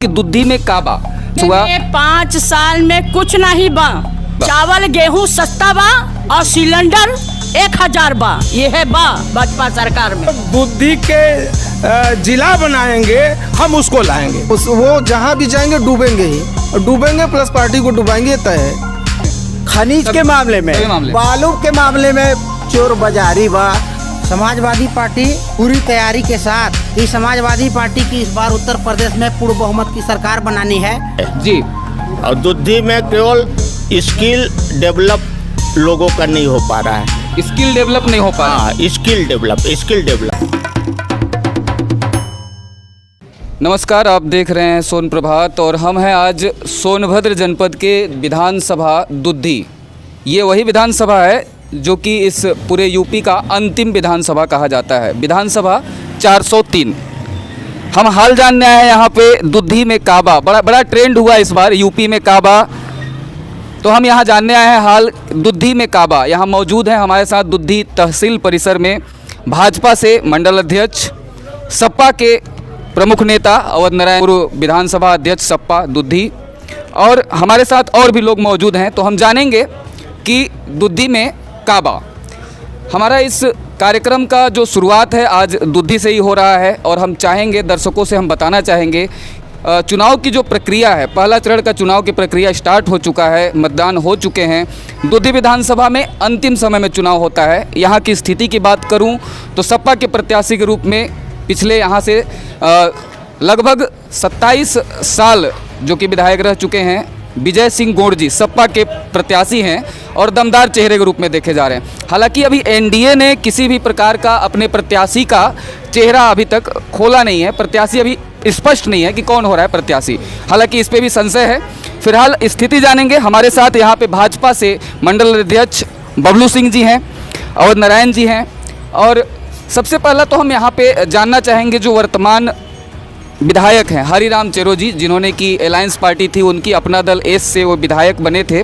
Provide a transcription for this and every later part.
कि दुद्धी में काबा हुआ 5 साल में कुछ नहीं बा। चावल गेहूं सस्ता बा और सिलेंडर 1000 बा। ये है बा भाजपा सरकार में। दुद्धी के जिला बनाएंगे, हम उसको लाएंगे। वो जहाँ भी जाएंगे डूबेंगे ही, डूबेंगे प्लस पार्टी को डुबाएंगे, तय है। खनिज के मामले में, बालू के मामले में चोर बाजारी बा। समाजवादी पार्टी पूरी तैयारी के साथ इस समाजवादी पार्टी की इस बार उत्तर प्रदेश में पूर्ण बहुमत की सरकार बनानी है जी। और दुद्धी में केवल स्किल डेवलप लोगों का नहीं हो पा रहा है। स्किल डेवलप नहीं हो पा रहा। हाँ, स्किल डेवलप। नमस्कार, आप देख रहे हैं सोन प्रभात और हम हैं आज सोनभद्र जनपद के विधानसभा दुद्धी। ये वही विधानसभा है जो कि इस पूरे यूपी का अंतिम विधानसभा कहा जाता है, विधानसभा 403। हम हाल जानने आए हैं यहाँ पे दुद्धी में काबा, बड़ा ट्रेंड हुआ इस बार यूपी में काबा, तो हम यहाँ जानने आए हैं हाल दुद्धी में काबा। यहाँ मौजूद हैं हमारे साथ दुद्धी तहसील परिसर में भाजपा से मंडल अध्यक्ष, सपा के प्रमुख नेता अवध नारायण पूर्व विधानसभा अध्यक्ष सपा दुद्धी, और हमारे साथ और भी लोग मौजूद हैं। तो हम जानेंगे कि दुद्धी में काबा, हमारा इस कार्यक्रम का जो शुरुआत है आज दुद्धी से ही हो रहा है। और हम चाहेंगे, दर्शकों से हम बताना चाहेंगे, चुनाव की जो प्रक्रिया है, पहला चरण का चुनाव की प्रक्रिया स्टार्ट हो चुका है, मतदान हो चुके हैं। दुद्धी विधानसभा में अंतिम समय में चुनाव होता है। यहाँ की स्थिति की बात करूँ तो सपा के प्रत्याशी के रूप में पिछले यहाँ से लगभग 27 साल जो कि विधायक रह चुके हैं विजय सिंह गौड़ जी सपा के प्रत्याशी हैं और दमदार चेहरे के रूप में देखे जा रहे हैं। हालांकि अभी एनडीए ने किसी भी प्रकार का अपने प्रत्याशी का चेहरा अभी तक खोला नहीं है, प्रत्याशी अभी स्पष्ट नहीं है कि कौन हो रहा है प्रत्याशी, हालांकि इस पे भी संशय है। फिलहाल स्थिति जानेंगे। हमारे साथ यहाँ पे भाजपा से मंडल अध्यक्ष बबलू सिंह जी हैं, अवध नारायण जी हैं, और सबसे पहला तो हम यहाँ पे जानना चाहेंगे जो वर्तमान विधायक हैं हरिराम चेरो जी, जिन्होंने की अलायंस पार्टी थी उनकी, अपना दल एस से वो विधायक बने थे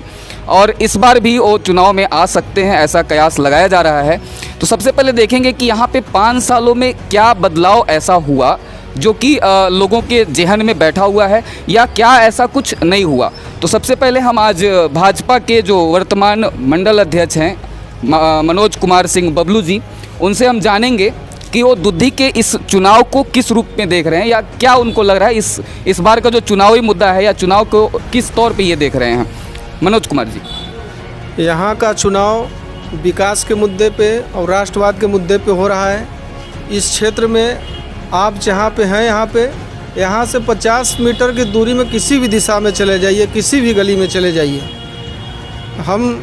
और इस बार भी वो चुनाव में आ सकते हैं, ऐसा कयास लगाया जा रहा है। तो सबसे पहले देखेंगे कि यहाँ पे 5 सालों में क्या बदलाव ऐसा हुआ जो कि लोगों के जेहन में बैठा हुआ है, या क्या ऐसा कुछ नहीं हुआ। तो सबसे पहले हम आज भाजपा के जो वर्तमान मंडल अध्यक्ष हैं मनोज कुमार सिंह बबलू जी, उनसे हम जानेंगे कि वो दुद्धी के इस चुनाव को किस रूप में देख रहे हैं, या क्या उनको लग रहा है इस बार का जो चुनावी मुद्दा है या चुनाव को किस तौर पे ये देख रहे हैं। मनोज कुमार जी, यहाँ का चुनाव विकास के मुद्दे पे और राष्ट्रवाद के मुद्दे पे हो रहा है। इस क्षेत्र में आप जहाँ पे हैं, यहाँ से 50 मीटर की दूरी में किसी भी दिशा में चले जाइए, किसी भी गली में चले जाइए, हम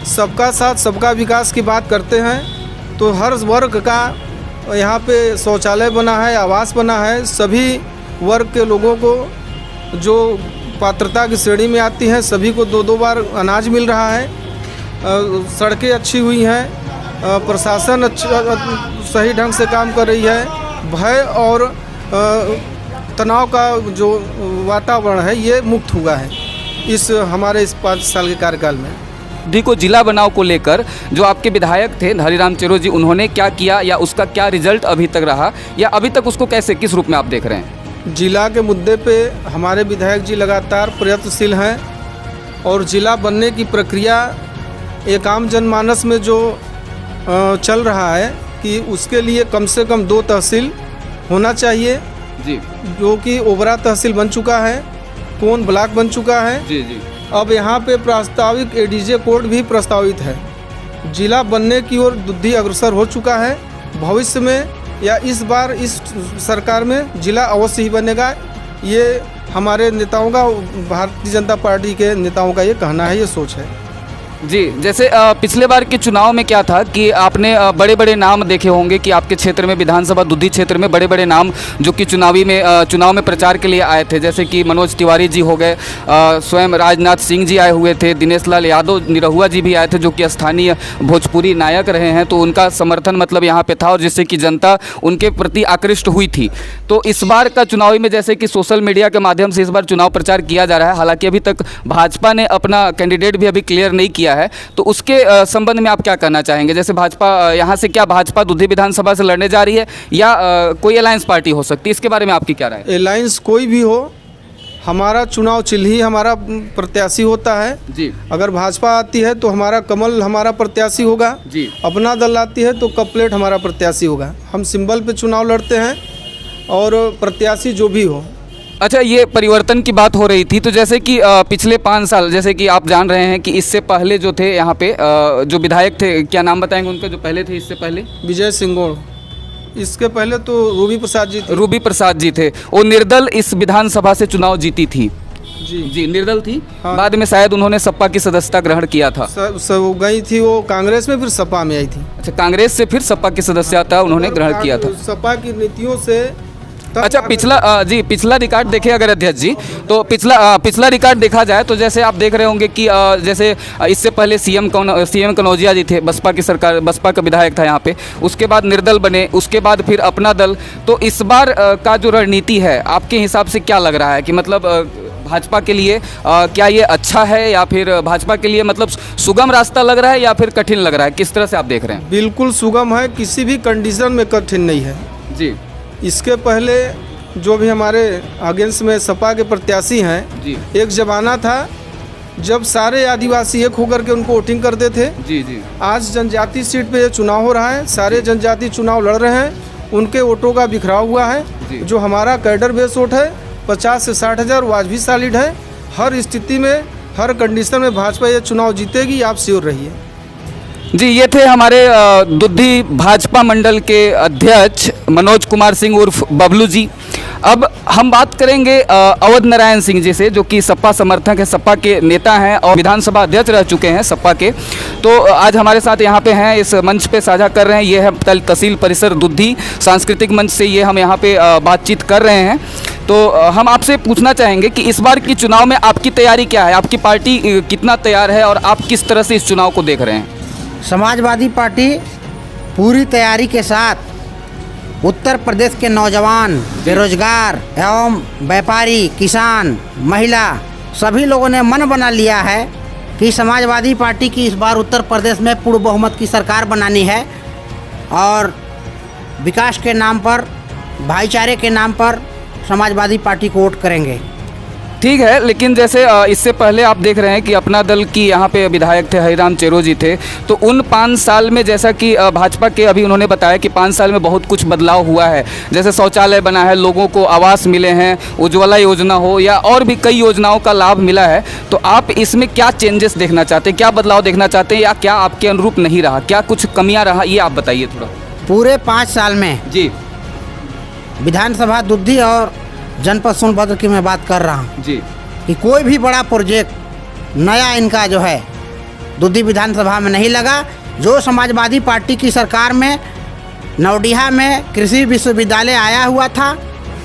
सबका साथ सबका विकास की बात करते हैं। तो हर वर्ग का यहाँ पे शौचालय बना है, आवास बना है, सभी वर्ग के लोगों को जो पात्रता की श्रेणी में आती हैं सभी को 2-2 बार अनाज मिल रहा है, सड़कें अच्छी हुई हैं, प्रशासन सही ढंग से काम कर रही है, भय और तनाव का जो वातावरण है ये मुक्त हुआ है इस हमारे इस 5 साल के कार्यकाल में। दुद्धी को जिला बनाव को लेकर जो आपके विधायक थे हरिराम चेरो जी, उन्होंने क्या किया या उसका क्या रिजल्ट अभी तक रहा, या अभी तक उसको कैसे किस रूप में आप देख रहे हैं। जिला के मुद्दे पे हमारे विधायक जी लगातार प्रयत्नशील हैं और जिला बनने की प्रक्रिया एक आम जनमानस में जो चल रहा है कि उसके लिए कम से कम 2 तहसील होना चाहिए जी, जो कि ओबरा तहसील बन चुका है, कोन ब्लॉक बन चुका है जी जी। अब यहाँ पे प्रस्तावित एडीजे कोड भी प्रस्तावित है। जिला बनने की ओर दुद्धी अग्रसर हो चुका है। भविष्य में या इस बार इस सरकार में जिला अवश्य ही बनेगा, ये हमारे नेताओं का, भारतीय जनता पार्टी के नेताओं का ये कहना है, ये सोच है जी। जैसे पिछले बार के चुनाव में क्या था कि आपने बड़े बड़े नाम देखे होंगे कि आपके क्षेत्र में विधानसभा दुद्धी क्षेत्र में बड़े बड़े नाम जो कि चुनाव में प्रचार के लिए आए थे, जैसे कि मनोज तिवारी जी हो गए, स्वयं राजनाथ सिंह जी आए हुए थे, दिनेश लाल यादव निरहुआ जी भी आए थे जो कि स्थानीय भोजपुरी नायक रहे हैं, तो उनका समर्थन मतलब यहाँ पे था और जिससे कि जनता उनके प्रति आकृष्ट हुई थी। तो इस बार का चुनावी में जैसे कि सोशल मीडिया के माध्यम से इस बार चुनाव प्रचार किया जा रहा है, हालांकि अभी तक भाजपा ने अपना कैंडिडेट भी अभी क्लियर नहीं किया है, तो उसके संबंध में आप क्या कहना चाहेंगे। जैसे भाजपा यहाँ से क्या भाजपा दुद्धी विधानसभा से लड़ने जा रही है या कोई अलायंस पार्टी हो सकती है, इसके बारे में आपकी क्या राय है। अलायंस कोई भी हो, हमारा चुनाव चिन्ह ही हमारा प्रत्याशी होता है जी अगर भाजपा आती है तो हमारा कमल हमारा प्रत्याशी होगा जी अपना दल आती है तो कपलेट हमारा प्रत्याशी होगा। हम सिंबल पे चुनाव लड़ते हैं और प्रत्याशी जो भी हो। अच्छा, ये परिवर्तन की बात हो रही थी तो जैसे कि पिछले 5 साल, जैसे कि आप जान रहे हैं कि इससे पहले जो थे यहाँ पे जो विधायक थे, क्या नाम बताएंगे उनका, जो पहले थे इससे पहले? विजय सिंगोड़, इसके पहले तो रूबी प्रसाद जी थे। रूबी प्रसाद जी थे, वो निर्दल इस विधानसभा से चुनाव जीती थी। जी जी, निर्दल थी। हाँ। बाद में शायद उन्होंने सपा की सदस्यता ग्रहण किया था। सब गई थी वो कांग्रेस में, फिर सपा में आई थी। अच्छा, कांग्रेस से फिर सपा की सदस्यता उन्होंने ग्रहण किया था। सपा की नीतियों से अच्छा, पिछला रिकॉर्ड देखे अगर अध्यक्ष जी, तो पिछला रिकॉर्ड देखा जाए तो जैसे आप देख रहे होंगे कि जैसे इससे पहले सीएम कनौजिया जी थे, बसपा की सरकार, बसपा का विधायक था यहाँ पे, उसके बाद निर्दल बने, उसके बाद फिर अपना दल। तो इस बार का जो रणनीति है आपके हिसाब से क्या लग रहा है कि मतलब भाजपा के लिए क्या ये अच्छा है, या फिर भाजपा के लिए मतलब सुगम रास्ता लग रहा है या फिर कठिन लग रहा है? किस तरह से आप देख रहे हैं? बिल्कुल सुगम है, किसी भी कंडीशन में कठिन नहीं है जी इसके पहले जो भी हमारे अगेंस्ट में सपा के प्रत्याशी हैं जी एक ज़माना था जब सारे आदिवासी एक होकर के उनको वोटिंग करते थे। जी जी आज जनजाति सीट पे ये चुनाव हो रहा है, सारे जनजाति चुनाव लड़ रहे हैं, उनके वोटों का बिखराव हुआ जी। है। जो हमारा कैडर बेस वोट है 50 से 60 हज़ार वाजबी सॉलिड है। हर स्थिति में, हर कंडीशन में भाजपा ये चुनाव जीतेगी, आप श्योर रहिए। जी, ये थे हमारे दुद्धी भाजपा मंडल के अध्यक्ष मनोज कुमार सिंह उर्फ बबलू जी। अब हम बात करेंगे अवध नारायण सिंह जी से, जो कि सपा समर्थक है, सपा के नेता हैं और विधानसभा अध्यक्ष रह चुके हैं सपा के। तो आज हमारे साथ यहाँ पे हैं, इस मंच पे साझा कर रहे हैं। ये है तहसील परिसर दुद्धी सांस्कृतिक मंच से ये हम यहाँ पे बातचीत कर रहे हैं। तो हम आपसे पूछना चाहेंगे कि इस बार की चुनाव में आपकी तैयारी क्या है, आपकी पार्टी कितना तैयार है और आप किस तरह से इस चुनाव को देख रहे हैं? समाजवादी पार्टी पूरी तैयारी के साथ उत्तर प्रदेश के नौजवान, बेरोजगार एवं व्यापारी, किसान, महिला सभी लोगों ने मन बना लिया है कि समाजवादी पार्टी की इस बार उत्तर प्रदेश में पूर्ण बहुमत की सरकार बनानी है और विकास के नाम पर, भाईचारे के नाम पर समाजवादी पार्टी को वोट करेंगे। ठीक है, लेकिन जैसे इससे पहले आप देख रहे हैं कि अपना दल की यहाँ पे विधायक थे हरिराम चेरो जी थे, तो उन 5 साल में जैसा कि भाजपा के अभी उन्होंने बताया कि 5 साल में बहुत कुछ बदलाव हुआ है, जैसे शौचालय बना है, लोगों को आवास मिले हैं, उज्ज्वला योजना हो या और भी कई योजनाओं का लाभ मिला है। तो आप इसमें क्या चेंजेस देखना चाहते हैं, क्या बदलाव देखना चाहते हैं, या क्या आपके अनुरूप नहीं रहा, क्या कुछ कमियाँ रहा, ये आप बताइए थोड़ा। पूरे 5 साल में जी विधानसभा दुद्धी और जनपद सोनभद्र की मैं बात कर रहा हूँ जी कि कोई भी बड़ा प्रोजेक्ट नया इनका जो है दुद्धी विधानसभा में नहीं लगा। जो समाजवादी पार्टी की सरकार में नवडीहा में कृषि विश्वविद्यालय आया हुआ था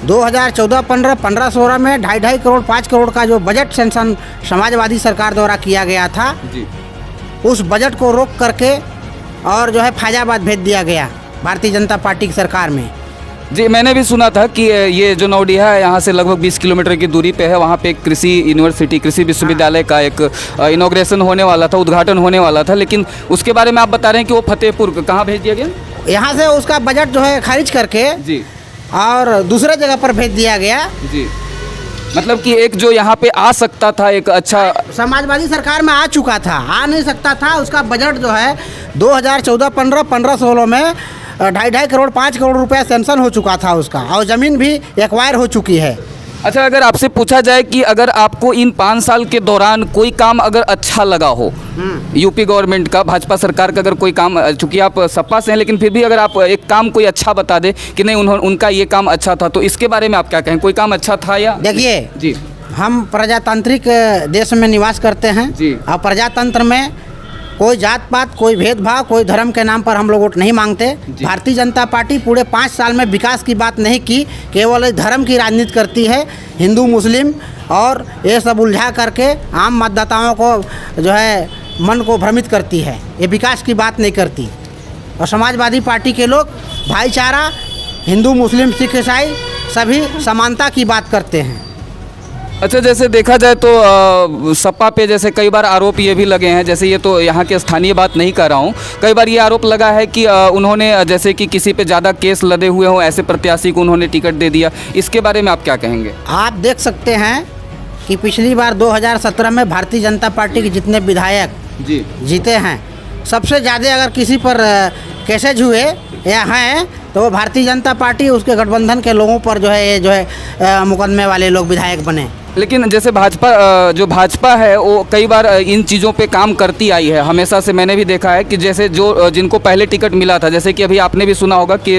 2014-15, 15-16 में 2.5 करोड़ 5 करोड़ का जो बजट सेंक्शन समाजवादी सरकार द्वारा किया गया था, जी उस बजट को रोक करके और जो है फैजाबाद भेज दिया गया भारतीय जनता पार्टी की सरकार में। जी, मैंने भी सुना था कि ये जो नौडीहा है यहाँ से लगभग 20 किलोमीटर की दूरी पे है, वहाँ पे एक कृषि यूनिवर्सिटी, कृषि विश्वविद्यालय का एक इनॉग्रेशन होने वाला था, उद्घाटन होने वाला था, लेकिन उसके बारे में आप बता रहे हैं कि वो फतेहपुर कहाँ भेज दिया गया? यहाँ से उसका बजट जो है खारिज करके जी और दूसरे जगह पर भेज दिया गया। जी, मतलब कि एक जो यहाँ पे आ सकता था एक अच्छा, समाजवादी सरकार में आ चुका था, आ नहीं सकता था। उसका बजट जो है 2014-15, 15-16 में 2.5 करोड़ 5 करोड़ रुपया सेंक्शन हो चुका था उसका, और ज़मीन भी एक्वायर हो चुकी है। अच्छा, अगर आपसे पूछा जाए कि अगर आपको इन 5 साल के दौरान कोई काम अगर अच्छा लगा हो यूपी गवर्नमेंट का, भाजपा सरकार का, अगर कोई काम, चूँकि आप सपा से हैं लेकिन फिर भी अगर आप एक काम कोई अच्छा बता दे कि नहीं उनका ये काम अच्छा था, तो इसके बारे में आप क्या कहें? कोई काम अच्छा था या? देखिए जी, हम प्रजातांत्रिक देश में निवास करते हैं जी। और प्रजातंत्र में कोई जात पात, कोई भेदभाव, कोई धर्म के नाम पर हम लोग वोट नहीं मांगते। भारतीय जनता पार्टी पूरे 5 साल में विकास की बात नहीं की, केवल धर्म की राजनीति करती है, हिंदू मुस्लिम और ये सब उलझा करके आम मतदाताओं को जो है मन को भ्रमित करती है, ये विकास की बात नहीं करती। और समाजवादी पार्टी के लोग भाईचारा, हिंदू मुस्लिम सिख ईसाई सभी समानता की बात करते हैं। अच्छा, जैसे देखा जाए तो सपा पे जैसे कई बार आरोप ये भी लगे हैं, जैसे ये तो यहाँ के स्थानीय बात नहीं कर रहा हूँ, कई बार ये आरोप लगा है कि उन्होंने जैसे कि किसी पे ज़्यादा केस लदे हुए हों, ऐसे प्रत्याशी को उन्होंने टिकट दे दिया, इसके बारे में आप क्या कहेंगे? आप देख सकते हैं कि पिछली बार 2017 में भारतीय जनता पार्टी के जितने विधायक जी जीते हैं, सबसे ज़्यादा अगर किसी पर केसेज हुए या हैं तो वो भारतीय जनता पार्टी उसके गठबंधन के लोगों पर जो है ये जो है मुकदमे वाले लोग विधायक बने। लेकिन जैसे भाजपा जो भाजपा है वो कई बार इन चीज़ों पे काम करती आई है, हमेशा से मैंने भी देखा है कि जैसे जो जिनको पहले टिकट मिला था, जैसे कि अभी आपने भी सुना होगा कि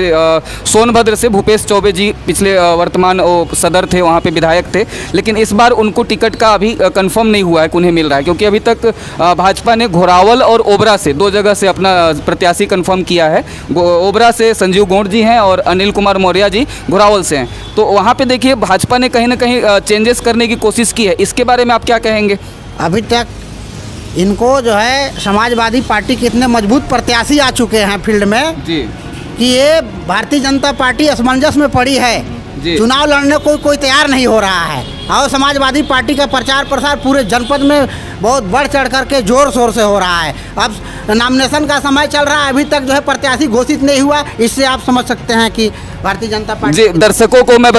सोनभद्र से भूपेश चौबे जी पिछले वर्तमान वो सदर थे, वहाँ पे विधायक थे, लेकिन इस बार उनको टिकट का अभी कंफर्म नहीं हुआ है कि उन्हें मिल रहा है, क्योंकि अभी तक भाजपा ने घोरावल और ओबरा से 2 जगह से अपना प्रत्याशी कंफर्म किया है। ओबरा से संजीव गोंड जी हैं और अनिल कुमार मौर्य जी घोरावल से हैं। तो वहाँ पे देखिए भाजपा ने कहीं ना कहीं चेंजेस करने की कोशिश की है, इसके बारे में आप क्या कहेंगे? अभी तक इनको जो है समाजवादी पार्टी के इतने मजबूत प्रत्याशी आ चुके हैं फील्ड में जी कि ये भारतीय जनता पार्टी असमंजस में पड़ी है। जी। चुनाव लड़ने को कोई तैयार नहीं हो रहा है और समाजवादी पार्टी का प्रचार प्रसार पूरे जनपद में बहुत बढ़ चढ़ करके जोर शोर से हो रहा है। अब नॉमिनेशन का समय चल रहा है, अभी तक जो है प्रत्याशी घोषित नहीं हुआ, इससे आप समझ सकते हैं कि भारतीय जनता पार्टी। जी, दर्शकों को मैं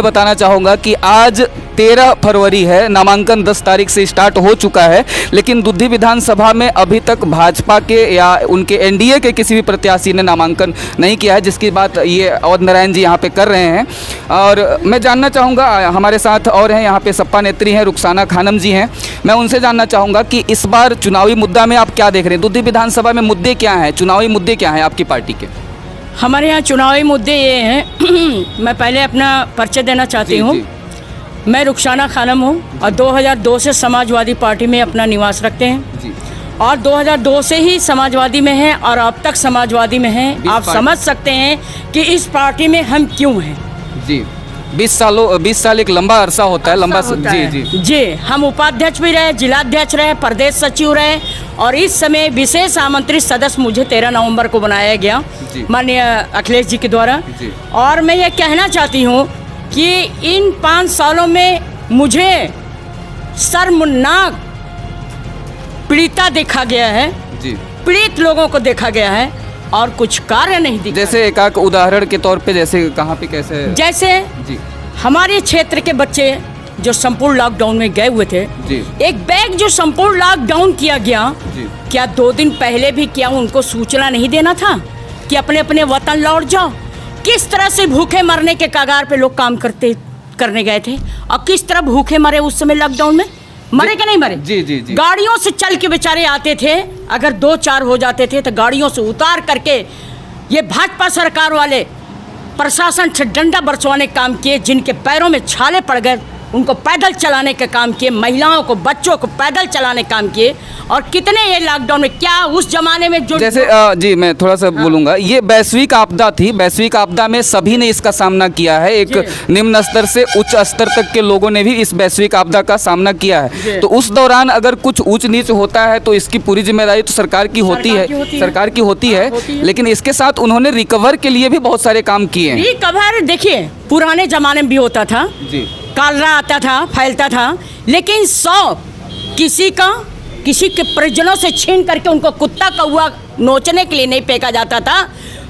बताना चाहूँगा कि आज 13 फरवरी है, नामांकन 10 तारीख से स्टार्ट हो चुका है, लेकिन दुद्धी विधानसभा में अभी तक भाजपा के या उनके एनडीए के किसी भी प्रत्याशी ने नामांकन नहीं किया है, जिसकी बात ये अवध नारायण जी यहाँ पे कर रहे हैं। और मैं जानना चाहूँगा, हमारे साथ और हैं यहाँ पे सपा नेत्री हैं, रुखसाना खानम जी हैं, मैं उनसे जानना चाहूँगा कि इस बार चुनावी मुद्दा में आप क्या देख रहे हैं? दुद्धी विधानसभा में मुद्दे क्या हैं, चुनावी मुद्दे क्या हैं आपकी पार्टी के? हमारे यहाँ चुनावी मुद्दे ये हैं मैं पहले अपना परिचय देना चाहती हूँ। मैं रुखसाना खानम हूँ और 2002 से समाजवादी पार्टी में अपना निवास रखते हैं जी। और 2002 से ही समाजवादी में हैं और अब तक समाजवादी में हैं। आप समझ सकते हैं कि इस पार्टी में हम क्यों हैं। जी, 20 साल एक लंबा अरसा होता है, लंबा जी। हम उपाध्यक्ष भी रहे, जिलाध्यक्ष रहे, प्रदेश सचिव रहे और इस समय विशेष आमंत्रित सदस्य मुझे 13 नवंबर को बनाया गया माननीय अखिलेश जी के द्वारा। और मैं ये कहना चाहती हूँ कि इन 5 सालों में मुझे शर्मनाक पीड़िता देखा गया है, पीड़ित लोगों को देखा गया है और कुछ कार्य नहीं दिखा। जैसे एक उदाहरण के तौर पे, जैसे कहाँ पे कैसे? जैसे हमारे क्षेत्र के बच्चे जो संपूर्ण लॉकडाउन में गए हुए थे, एक बैग जो संपूर्ण लॉकडाउन किया गया, क्या 2 दिन पहले भी क्या उनको सूचना नहीं देना था कि अपने अपने वतन लौट जाओ? किस तरह से भूखे मरने के कगार पे लोग काम करने गए थे और किस तरह भूखे मरे उस समय लॉकडाउन में? मरे कि नहीं मरे? जी। गाड़ियों से चल के बेचारे आते थे, अगर 2-4 हो जाते थे तो गाड़ियों से उतार करके ये भाजपा सरकार वाले प्रशासन से डंडा बरसवाने काम किए, जिनके पैरों में छाले पड़ गए उनको पैदल चलाने का काम किए, महिलाओं को बच्चों को पैदल चलाने काम किए। और कितने ये लॉकडाउन में क्या उस जमाने में जो जैसे जी मैं थोड़ा सा बोलूँगा, ये वैश्विक आपदा थी, वैश्विक आपदा में सभी ने इसका सामना किया है, एक निम्न स्तर से उच्च स्तर तक के लोगों ने भी इस वैश्विक आपदा का सामना किया है। तो उस दौरान अगर कुछ ऊंच नीच होता है तो इसकी पूरी जिम्मेदारी तो सरकार की होती है, लेकिन इसके साथ उन्होंने रिकवर के लिए भी बहुत सारे काम किए हैं। रिकवर देखिए पुराने जमाने में भी होता था, कालरा आता था, फैलता था, लेकिन 100 किसी के परिजनों से छीन करके उनको कुत्ता कौवा नोचने के लिए नहीं फेंका जाता था।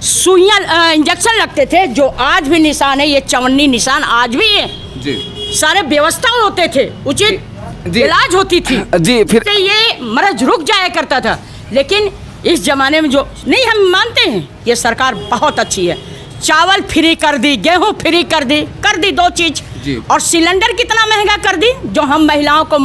सुइयां इंजेक्शन लगते थे, जो आज भी निशान है, ये चवन्नी निशान आज भी है जी। सारे व्यवस्था होते थे, उचित इलाज होती थी जी, फिर ये मर्ज रुक जाया करता था। लेकिन इस जमाने में जो नहीं, हम मानते हैं ये सरकार बहुत अच्छी है, चावल फ्री कर दी, गेहूं फ्री कर दी 2 चीज, और सिलेंडर कितना महंगा कर दी, जो हम महिलाओं को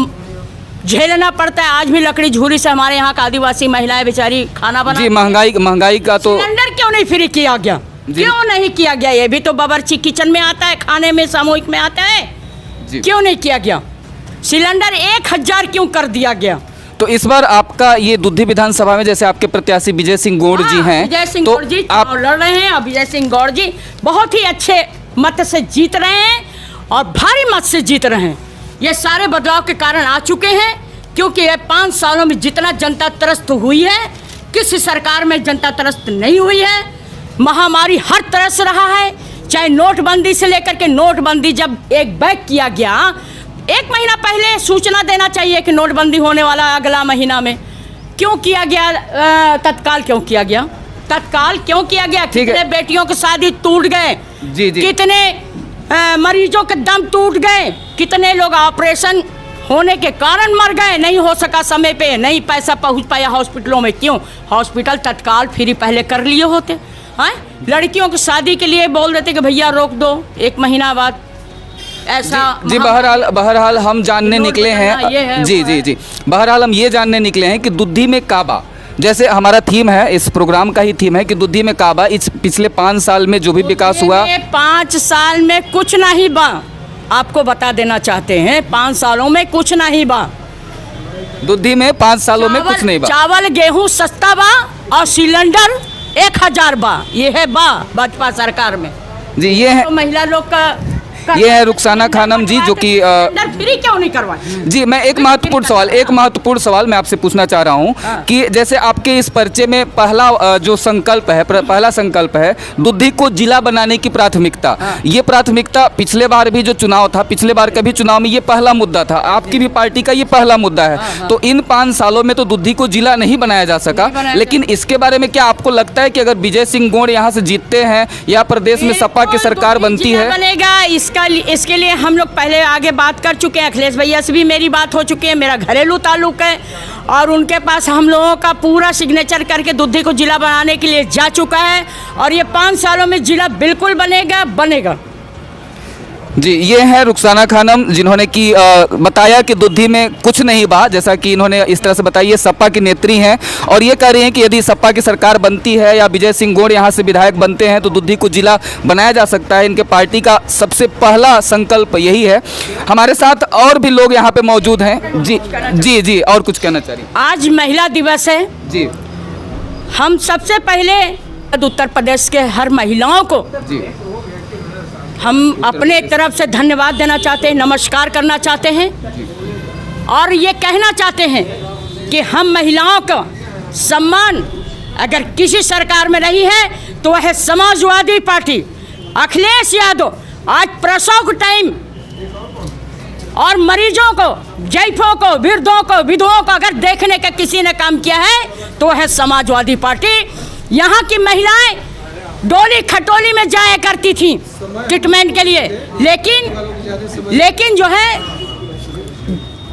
झेलना पड़ता है। आज भी लकड़ी झूरी से हमारे यहाँ का आदिवासी महिलाएं बेचारी खाना बना जी। महंगाई का तो सिलेंडर क्यों नहीं फ्री किया गया? क्यों नहीं किया गया? ये भी तो बावर्ची किचन में आता है, खाने में सामूहिक में आता है, क्यों नहीं किया गया? सिलेंडर 1000 क्यों कर दिया गया? तो इस बार आपका ये दुद्धी विधानसभा में जैसे आपके प्रत्याशी विजय सिंह गौड़ जी हैं, विजय सिंह गौड़ जी आप लड़ रहे हैं और विजय सिंह गौड़ जी बहुत ही अच्छे मत से जीत रहे हैं और भारी मत से जीत रहे हैं। ये सारे बदलाव के कारण आ चुके हैं, क्योंकि ये 5 सालों में जितना जनता त्रस्त हुई है, किसी सरकार में जनता त्रस्त नहीं हुई है। महामारी हर तरह से रहा है, चाहे नोटबंदी से लेकर के, नोटबंदी जब एक बैक किया गया, 1 महीना पहले सूचना देना चाहिए कि नोटबंदी होने वाला अगला महीना में, क्यों किया गया? तत्काल क्यों किया गया? कितने बेटियों की शादी टूट गए, कितने मरीजों के दम टूट गए, कितने लोग ऑपरेशन होने के कारण मर गए, नहीं हो सका समय पे, नहीं पैसा पहुंच पाया हॉस्पिटलों में। क्यों? हॉस्पिटल तत्काल फ्री पहले कर लिए होते हैं। लड़कियों की शादी के लिए बोल देते कि भैया रोक दो 1 महीना बाद, ऐसा। जी बहरहाल हम जानने निकले हैं, जी बहरहाल हम ये जानने निकले हैं कि दुद्धी में काबा, जैसे हमारा थीम है, इस प्रोग्राम का ही थीम है कि दुद्धी में काबा, इस पिछले 5 साल में जो भी विकास हुआ, 5 साल में कुछ नहीं बा। आपको बता देना चाहते हैं 5 सालों में कुछ नहीं बा। दुद्धी में 5 सालों में कुछ नहीं बा। चावल गेहूं सस्ता बा और सिलेंडर 1000 बा। ये है बा भाजपा सरकार में। जी ये है, तो महिला लोग का ये है रुखसाना खानम जी, जो कि फ्री क्यों नहीं करवाए? जी मैं एक महत्वपूर्ण सवाल मैं आपसे पूछना चाह रहा हूँ कि जैसे आपके इस पर्चे में पहला जो संकल्प है, पहला संकल्प है दुद्धी को जिला बनाने की प्राथमिकता। ये प्राथमिकता पिछले बार भी जो चुनाव था, पिछले बार का भी चुनाव में ये पहला मुद्दा था, आपकी भी पार्टी का ये पहला मुद्दा है। तो इन 5 सालों में तो दुद्धी को जिला नहीं बनाया जा सका, लेकिन इसके बारे में क्या आपको लगता है कि अगर विजय सिंह गोड़ यहाँ से जीतते हैं या प्रदेश में सपा की सरकार बनती है, बनेगा? इसके लिए हम लोग पहले आगे बात कर चुके हैं, अखिलेश भैया से भी मेरी बात हो चुकी है, मेरा घरेलू ताल्लुक है और उनके पास हम लोगों का पूरा सिग्नेचर करके दुद्धी को जिला बनाने के लिए जा चुका है और ये 5 सालों में जिला बिल्कुल बनेगा। जी ये है रुखसाना खानम, जिन्होंने कि बताया कि दुद्धी में कुछ नहीं बा, जैसा कि इन्होंने इस तरह से बताया। ये सपा की नेत्री हैं और ये कह रही हैं कि यदि सपा की सरकार बनती है या विजय सिंह गोड़ यहाँ से विधायक बनते हैं तो दुद्धी को जिला बनाया जा सकता है। इनके पार्टी का सबसे पहला संकल्प यही है। हमारे साथ और भी लोग यहाँ पे मौजूद हैं। जी और कुछ कहना चाह रही? आज महिला दिवस है जी, हम सबसे पहले उत्तर प्रदेश के हर महिलाओं को जी हम अपने तरफ से धन्यवाद देना चाहते हैं, नमस्कार करना चाहते हैं और ये कहना चाहते हैं कि हम महिलाओं का सम्मान अगर किसी सरकार में रही है तो वह है समाजवादी पार्टी। अखिलेश यादव आज प्रसव के टाइम और मरीजों को, जैफों को, वृद्धों को, विधवाओं को अगर देखने का किसी ने काम किया है तो वह है समाजवादी पार्टी। यहाँ की महिलाएं डोली खटोली में जाया करती थी ट्रीटमेंट के लिए, लेकिन जो है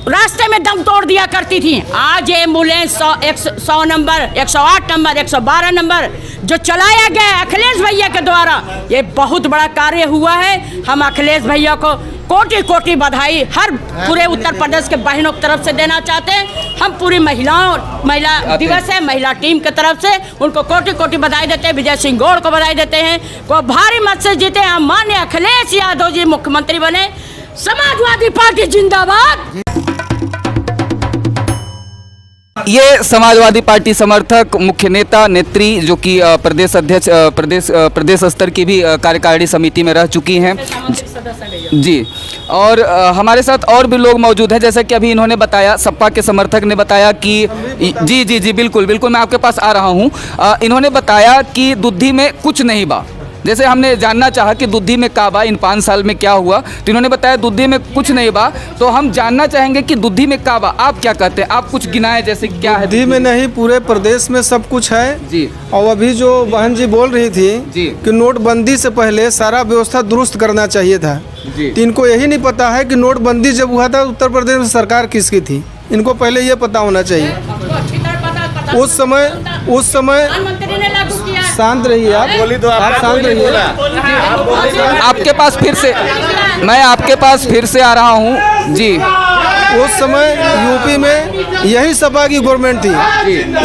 रास्ते में दम तोड़ दिया करती थी। आज एम्बुलेंस 100 नंबर, 108 नंबर, 112 नंबर जो चलाया गया अखिलेश भैया के द्वारा, ये बहुत बड़ा कार्य हुआ है। हम अखिलेश भैया को कोटि कोटि बधाई हर पूरे उत्तर प्रदेश के बहनों की तरफ से देना चाहते हैं। हम पूरी महिला दिवस है, महिला टीम की तरफ से उनको कोटि कोटि बधाई देते हैं। विजय सिंह गौड़ को बधाई देते हैं, को भारी मत से जीते हम माननीय अखिलेश यादव जी मुख्यमंत्री बने। समाजवादी पार्टी जिंदाबाद। ये समाजवादी पार्टी समर्थक मुख्य नेता नेत्री जो कि प्रदेश अध्यक्ष प्रदेश स्तर की भी कार्यकारिणी समिति में रह चुकी हैं जी। और हमारे साथ और भी लोग मौजूद हैं, जैसा कि अभी इन्होंने बताया, सपा के समर्थक ने बताया कि जी बिल्कुल मैं आपके पास आ रहा हूं। इन्होंने बताया कि दुद्धी में कुछ नहीं बा। जैसे हमने जानना चाहा कि दुद्धी में का बा, इन 5 साल में क्या हुआ, तो इन्होंने बताया दुद्धी में कुछ नहीं बा। तो हम जानना चाहेंगे कि दुद्धी में का बा, आप क्या कहते हैं? आप कुछ गिनाए, जैसे क्या है? दुद्धी में नहीं, पूरे प्रदेश में सब कुछ है जी। और अभी जो बहन जी बोल रही थी जी कि नोटबंदी से पहले सारा व्यवस्था दुरुस्त करना चाहिए था जी। तो इनको यही नहीं पता है कि नोटबंदी जब हुआ था उत्तर प्रदेश में सरकार किसकी थी। इनको पहले ये पता होना चाहिए। उस समय शांत रहिए आप, आप शांत रहिए। आपके पास फिर से मैं आपके पास फिर से आ रहा हूँ जी। उस समय यूपी में यही सपा की गवर्नमेंट थी।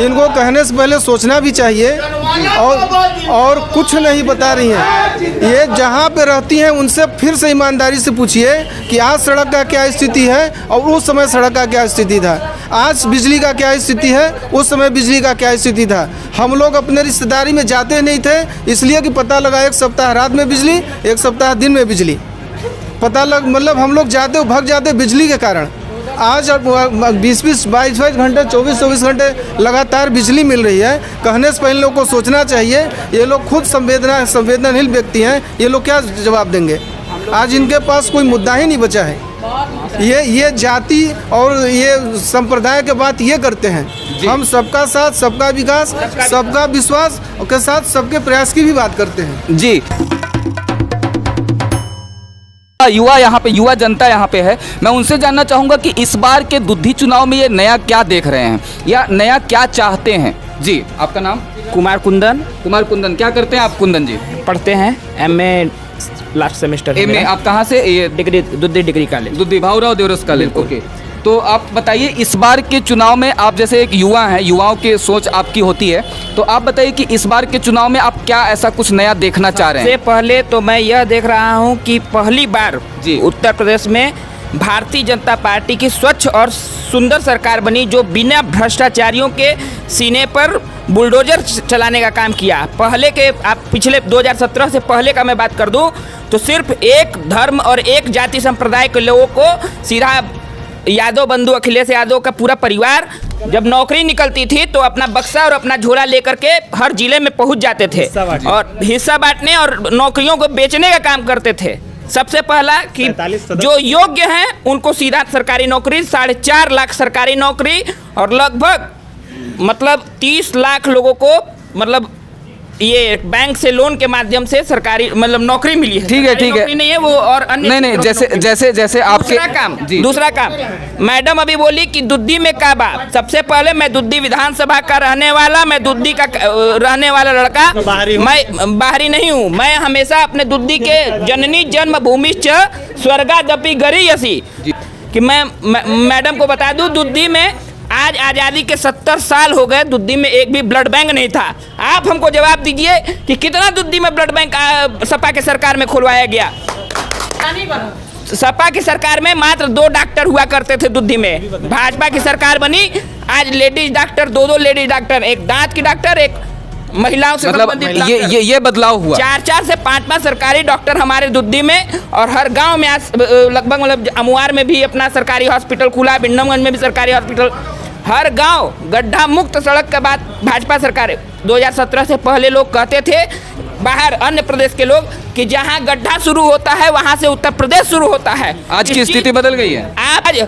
इनको कहने से पहले सोचना भी चाहिए और कुछ नहीं बता रही हैं। ये जहाँ पे रहती हैं उनसे फिर से ईमानदारी से पूछिए कि आज सड़क का क्या स्थिति है और उस समय सड़क का क्या स्थिति था। आज बिजली का क्या स्थिति है, उस समय बिजली का क्या स्थिति था। हम लोग अपने रिश्तेदारी में जाते नहीं थे, इसलिए कि पता लगा 1 सप्ताह रात में बिजली, 1 सप्ताह दिन में बिजली। पता लग मतलब हम लोग जाते भाग जाते बिजली के कारण। आज 20-22 घंटे 24 घंटे लगातार बिजली मिल रही है। कहने से पहले लोग को सोचना चाहिए। ये लोग खुद संवेदनशील व्यक्ति हैं, ये लोग क्या जवाब देंगे? आज इनके पास कोई मुद्दा ही नहीं बचा है। ये जाति और ये संप्रदाय के बात ये करते हैं। हम सबका साथ, सबका विकास, सबका विश्वास के साथ सबके प्रयास की भी बात करते हैं जी। जनता युवा यहाँ पे युवा जनता यहाँ पे है, मैं उनसे जानना चाहूँगा कि इस बार के दुद्धी चुनाव में ये नया क्या देख रहे हैं या नया क्या चाहते हैं। जी, आपका नाम? कुमार कुंदन। कुमार कुंदन, क्या करते हैं आप कुंदन जी? पढ़ते हैं एमए लास्ट सेमेस्टर एमए। आप कहाँ से? ये degree Duddhi degree college, Duddhi Bhaurao Deoras college. Okay, तो आप बताइए इस बार के चुनाव में, आप जैसे एक युवा हैं, युवाओं की सोच आपकी होती है, तो आप बताइए कि इस बार के चुनाव में आप क्या ऐसा कुछ नया देखना चाह रहे से हैं? पहले तो मैं यह देख रहा हूं कि पहली बार जी। उत्तर प्रदेश में भारतीय जनता पार्टी की स्वच्छ और सुंदर सरकार बनी, जो बिना भ्रष्टाचारियों के सीने पर बुलडोजर चलाने का काम किया। पहले के आप पिछले 2017 से पहले का मैं बात कर दूं तो सिर्फ एक धर्म और एक जाति संप्रदाय के लोगों को सीधा यादव बंधु अखिलेश यादव का पूरा परिवार जब नौकरी निकलती थी तो अपना बक्सा और अपना झोला लेकर के हर जिले में पहुंच जाते थे और हिस्सा बांटने और नौकरियों को बेचने का काम करते थे। सबसे पहला कि जो योग्य हैं उनको सीधा सरकारी नौकरी, 4.5 लाख सरकारी नौकरी और लगभग मतलब 30 लाख लोगों को मतलब ये बैंक से लोन के माध्यम से सरकारी मतलब नौकरी मिली है। ठीक है, ठीक है। नौकरी नहीं है वो, और अन्य नहीं, जैसे आपके दूसरा काम मैडम अभी बोली कि दुद्धी में का बात। सबसे पहले मैं दुद्धी विधानसभा का रहने वाला, मैं दुद्धी का रहने वाला लड़का, मैं बाहरी नहीं हूँ। मैं हमेशा अपने दुद्धी के जननी जन्मभूमि स्वर्गादपि गरीयसी कि मैं मैडम को बता दूं, दुद्धी में आज आज़ादी के 70 साल हो गए, दुद्धी में एक भी ब्लड बैंक नहीं था। आप हमको जवाब दीजिए कि कितना दुद्धी में ब्लड बैंक सपा के सरकार में खुलवाया गया। सपा की सरकार में मात्र 2 डॉक्टर हुआ करते थे दुद्धी में। भाजपा की सरकार बनी, आज लेडीज डॉक्टर, 2 लेडीज डॉक्टर, एक दांत की डॉक्टर, एक महिलाओं से मतलब ये बदलाव हुआ। 4 से 5 सरकारी डॉक्टर हमारे दुद्धी में, और हर गांव में आज लगभग मतलब अमुआर में भी अपना सरकारी हॉस्पिटल खुला, बिंडमगंज में भी सरकारी हॉस्पिटल, हर गांव गड्ढा मुक्त सड़क के बाद भाजपा सरकार है। 2017 से पहले लोग कहते थे बाहर अन्य प्रदेश के लोग कि जहां गड्ढा शुरू होता है वहां से उत्तर प्रदेश शुरू होता है। आज की स्थिति बदल गई है। आज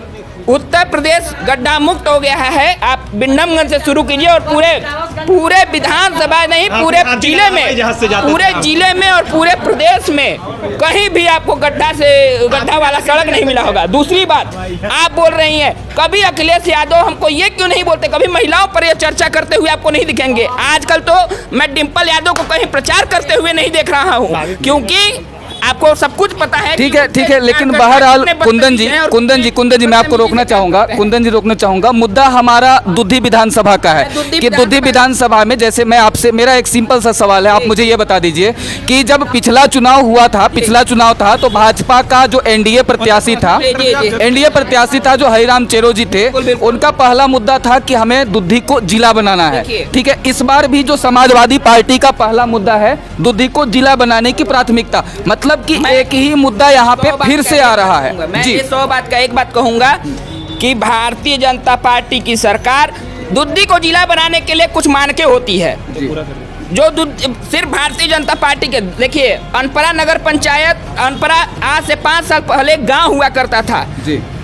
उत्तर प्रदेश गड्ढा मुक्त हो गया है। आप बिंडमगंज से शुरू कीजिए और पूरे विधानसभा नहीं, पूरे जिले में और पूरे प्रदेश में कहीं भी आपको गड्ढा वाला सड़क नहीं मिला होगा। दूसरी बात, आप बोल रही हैं कभी अखिलेश यादव हमको ये क्यों नहीं बोलते, कभी महिलाओं पर ये चर्चा करते हुए आपको नहीं दिखेंगे। आजकल तो मैं डिम्पल यादव को कहीं प्रचार करते हुए नहीं देख रहा हूँ, क्योंकि आपको सब कुछ पता है। ठीक है, लेकिन बहरहाल कुंदन जी मैं आपको रोकना चाहूंगा। मुद्दा हमारा दुद्धी विधानसभा का है कि दुद्धी विधानसभा में, जैसे मैं आपसे, मेरा एक सिंपल सा सवाल है, आप मुझे ये बता दीजिए कि जब पिछला चुनाव था तो भाजपा का जो एनडीए प्रत्याशी था जो हरिराम चेरो जी थे, उनका पहला मुद्दा था कि हमें दुद्धी को जिला बनाना है। ठीक है, इस बार भी जो समाजवादी पार्टी का पहला मुद्दा है दुद्धी को जिला बनाने की प्राथमिकता, मतलब कि एक ही मुद्दा यहाँ पे फिर से आ रहा है। मैं ये 100 बात का एक बात कहूंगा कि भारतीय जनता पार्टी की सरकार दुद्धी को जिला बनाने के लिए कुछ मानके होती है, जो सिर्फ भारतीय जनता पार्टी के। देखिए, अनपरा नगर पंचायत, अनपरा आज से 5 साल पहले गांव हुआ करता था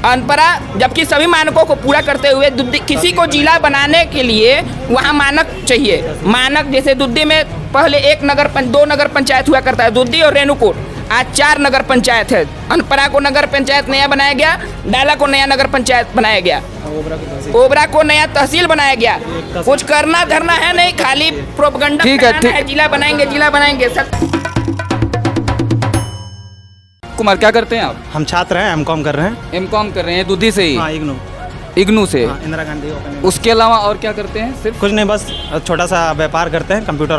अनपरा, जबकि सभी मानकों को पूरा करते हुए दुद्धी किसी को जिला बनाने के लिए वहाँ मानक चाहिए। मानक जैसे दुद्धी में पहले 2 नगर पंचायत हुआ करता है, दुद्धी और रेणुकूट, आज 4 नगर पंचायत है। अनपरा को नगर पंचायत नया बनाया गया, डाला को नया नगर पंचायत बनाया गया, ओबरा को नया तहसील बनाया गया। कुछ करना धरना है नहीं, खाली प्रोपगंडा है, जिला बनाएंगे। कुमार, क्या करते हैं आप? हम छात्र हैं, एमकॉम कर रहे हैं। एमकॉम कर रहे हैं दुद्धी से ही? हाँ, इग्नू से। इंदिरा गांधी ओपन। उसके अलावा और क्या करते हैं? सिर्फ कुछ नहीं, बस छोटा सा व्यापार करते हैं, कंप्यूटर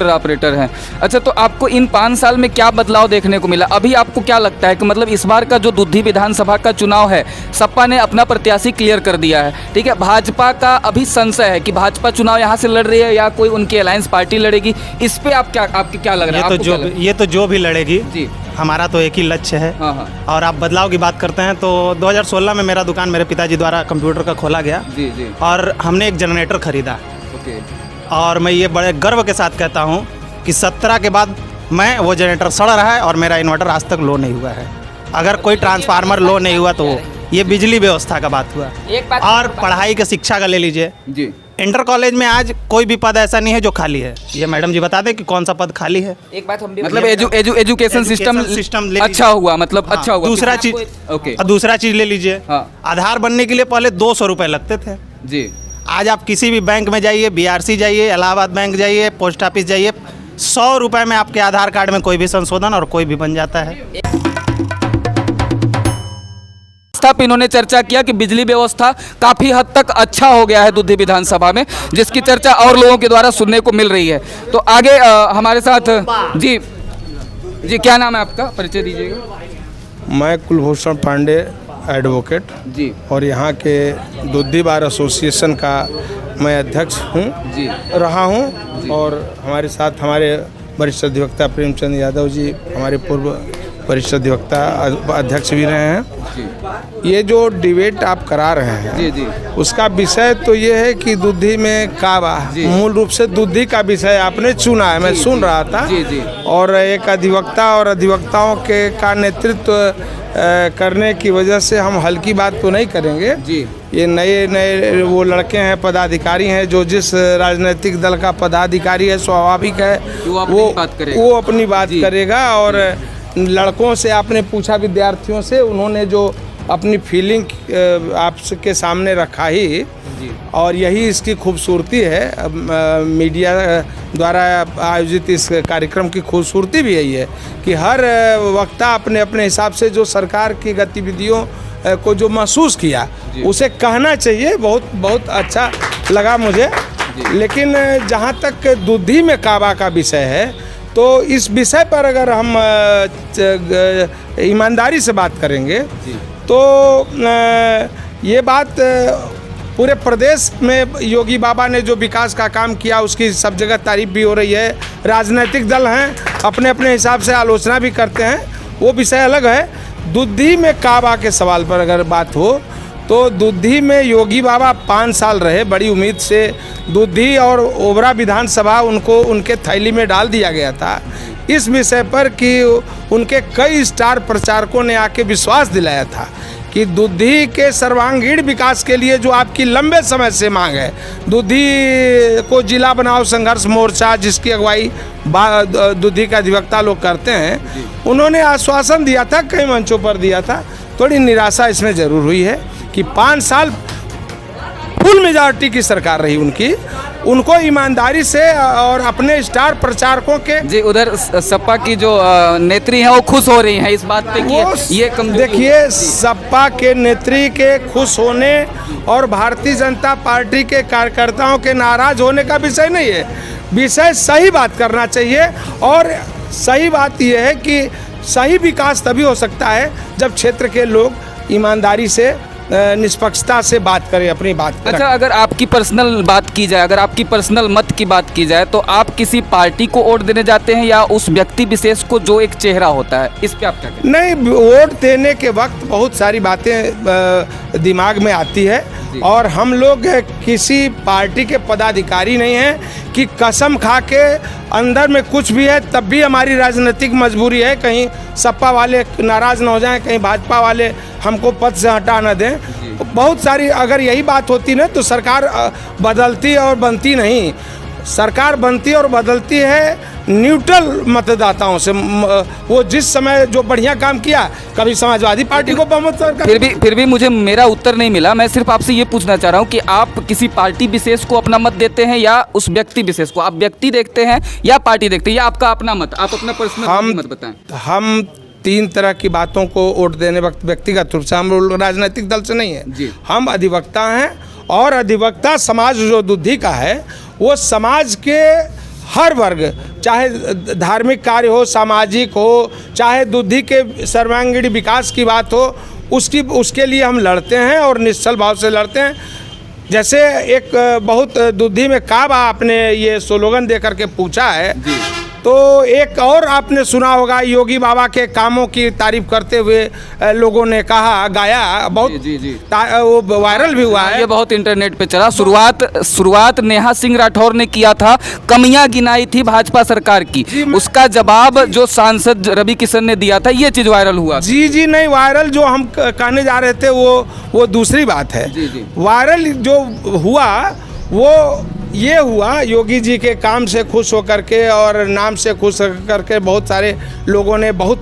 ऑपरेटर हैं। अच्छा, तो आपको इन 5 साल में क्या बदलाव देखने को मिला? अभी आपको क्या लगता है कि मतलब इस बार का जो दुद्धी विधानसभा का चुनाव है, सपा ने अपना प्रत्याशी क्लियर कर दिया है, ठीक है, भाजपा का अभी संशय है कि भाजपा चुनाव यहाँ से लड़ रही है या कोई उनकी अलायंस पार्टी लड़ेगी, इस पे आपके क्या लग रहा है? ये तो जो भी लड़ेगी जी, हमारा तो एक ही लक्ष्य है। और आप बदलाव की बात करते हैं तो 2016 में मेरा दुकान मेरे पिताजी द्वारा कंप्यूटर का खोला गया जी। और हमने एक जनरेटर खरीदा। और मैं ये बड़े गर्व के साथ कहता हूँ कि 17 के बाद मैं वो जनरेटर सड़ रहा है और मेरा इन्वर्टर आज तक लो नहीं हुआ है। अगर कोई ट्रांसफार्मर लो नहीं हुआ तो ये बिजली व्यवस्था का बात हुआ। और पढ़ाई के शिक्षा का ले लीजिए जी, इंटर कॉलेज में आज कोई भी पद ऐसा नहीं है जो खाली है। ये मैडम जी बता दें कि कौन सा पद खाली है। एक बात हम भी मतलब एजुकेशन सिस्टम ले अच्छा हुआ, मतलब हाँ, अच्छा हुआ। दूसरा चीज ओके, दूसरा चीज ले लीजिए। हाँ। आधार बनने के लिए पहले 200 रुपये लगते थे। जी, आज आप किसी भी बैंक में जाइए, BRC जाइए, इलाहाबाद बैंक जाइए, पोस्ट ऑफिस जाइए, 100 रुपये में आपके आधार कार्ड में कोई भी संशोधन और कोई भी बन जाता है। इन्होंने चर्चा किया कि बिजली व्यवस्था काफी हद तक अच्छा हो गया है दुद्धी विधानसभा में, जिसकी चर्चा और लोगों के द्वारा सुनने को मिल रही है। तो आगे हमारे साथ जी क्या नाम है आपका, परिचय दीजिएगा। मैं कुलभूषण पांडे, एडवोकेट जी, और यहाँ के दुद्धी बार एसोसिएशन का मैं अध्यक्ष हूँ जी, रहा हूँ। और हमारे साथ हमारे वरिष्ठ अधिवक्ता प्रेमचंद यादव जी हमारे पूर्व वरिष्ठ अधिवक्ता अध्यक्ष भी रहे हैं। ये जो डिबेट आप करा रहे हैं जी जी, उसका विषय तो ये है कि दुद्धी में काबा, मूल रूप से दुद्धी का विषय आपने चुना है, मैं सुन रहा था। जी जी, और एक अधिवक्ता और अधिवक्ताओं के का नेतृत्व करने की वजह से हम हल्की बात तो नहीं करेंगे जी। ये नए वो लड़के हैं, पदाधिकारी हैं, जो जिस राजनीतिक दल का पदाधिकारी है स्वाभाविक है वो अपनी बात करेगा। और लड़कों से आपने पूछा, विद्यार्थियों से, उन्होंने जो अपनी फीलिंग आपके सामने रखा ही, और यही इसकी खूबसूरती है। मीडिया द्वारा आयोजित इस कार्यक्रम की खूबसूरती भी यही है कि हर वक्ता अपने अपने हिसाब से जो सरकार की गतिविधियों को जो महसूस किया उसे कहना चाहिए। बहुत बहुत अच्छा लगा मुझे। लेकिन जहाँ तक दुद्धी में काबा का विषय है, तो इस विषय पर अगर हम ईमानदारी से बात करेंगे तो ये बात पूरे प्रदेश में योगी बाबा ने जो विकास का काम किया उसकी सब जगह तारीफ भी हो रही है। राजनीतिक दल हैं, अपने अपने हिसाब से आलोचना भी करते हैं, वो विषय अलग है। दुद्धी में काबा के सवाल पर अगर बात हो तो दुद्धी में योगी बाबा 5 साल रहे, बड़ी उम्मीद से दुद्धी और ओबरा विधानसभा उनको उनके थैली में डाल दिया गया था। इस विषय पर कि उनके कई स्टार प्रचारकों ने आके विश्वास दिलाया था कि दुद्धी के सर्वांगीण विकास के लिए जो आपकी लंबे समय से मांग है, दुद्धी को जिला बनाओ संघर्ष मोर्चा जिसकी अगुवाई दुद्धी का अधिवक्ता लोग करते हैं, उन्होंने आश्वासन दिया था, कई मंचों पर दिया था। थोड़ी निराशा इसमें ज़रूर हुई है कि 5 साल फुल मेजॉरिटी की सरकार रही उनकी, उनको ईमानदारी से और अपने स्टार प्रचारकों के जी, उधर सपा की जो नेत्री हैं वो खुश हो रही हैं इस बात पे कि ये देखिए, सपा के नेत्री के खुश होने और भारतीय जनता पार्टी के कार्यकर्ताओं के नाराज होने का विषय नहीं है। विषय सही बात करना चाहिए। और सही बात यह है कि सही विकास तभी हो सकता है जब क्षेत्र के लोग ईमानदारी से निष्पक्षता से बात करें, अपनी बात। अच्छा, अगर आपकी पर्सनल बात की जाए, अगर आपकी पर्सनल मत की बात की जाए, तो आप किसी पार्टी को वोट देने जाते हैं या उस व्यक्ति विशेष को जो एक चेहरा होता है, इस पे आप क्या कहते हैं? नहीं, वोट देने के वक्त बहुत सारी बातें दिमाग में आती है और हम लोग किसी पार्टी के पदाधिकारी नहीं हैं कि कसम खा के अंदर में कुछ भी है तब भी हमारी राजनीतिक मजबूरी है, कहीं सपा वाले नाराज़ न हो जाएं, कहीं भाजपा वाले हमको पद से हटा न दें। बहुत सारी अगर यही बात होती ना तो सरकार बदलती और बनती नहीं। सरकार बनती और बदलती है न्यूट्रल मतदाताओं से। वो जिस समय जो बढ़िया काम किया, कभी समाजवादी पार्टी को बहुमत, फिर भी मुझे मेरा उत्तर नहीं मिला। मैं सिर्फ आपसे ये पूछना चाह रहा हूँ कि आप किसी पार्टी विशेष को अपना मत देते हैं या उस व्यक्ति विशेष को? आप व्यक्ति देखते हैं या पार्टी देखते हैं या आपका अपना मत? आप अपना पर्सनल मत बताएं। हम 3 तरह की बातों को वोट देने वक्त व्यक्तिगत रूप से, हम राजनीतिक दल से नहीं है, हम अधिवक्ता हैं। और अधिवक्ता समाज जो दुद्धी का है वो समाज के हर वर्ग, चाहे धार्मिक कार्य हो, सामाजिक हो, चाहे दुद्धी के सर्वांगीण विकास की बात हो, उसके लिए हम लड़ते हैं और निश्चल भाव से लड़ते हैं। जैसे एक बहुत दुद्धी में काबा आपने ये स्लोगन दे करके पूछा है, तो एक और आपने सुना होगा, योगी बाबा के कामों की तारीफ करते हुए लोगों ने कहा, गाया, बहुत वो वायरल भी हुआ है, ये बहुत इंटरनेट पे चला। शुरुआत नेहा सिंह राठौर ने किया था, कमियां गिनाई थी भाजपा सरकार की, उसका जवाब जो सांसद रवि किशन ने दिया था, ये चीज वायरल हुआ। जी नहीं, वायरल जो हम कहने जा रहे थे वो दूसरी बात है। वायरल जो हुआ वो ये हुआ, योगी जी के काम से खुश होकर के और नाम से खुश होकर के बहुत सारे लोगों ने बहुत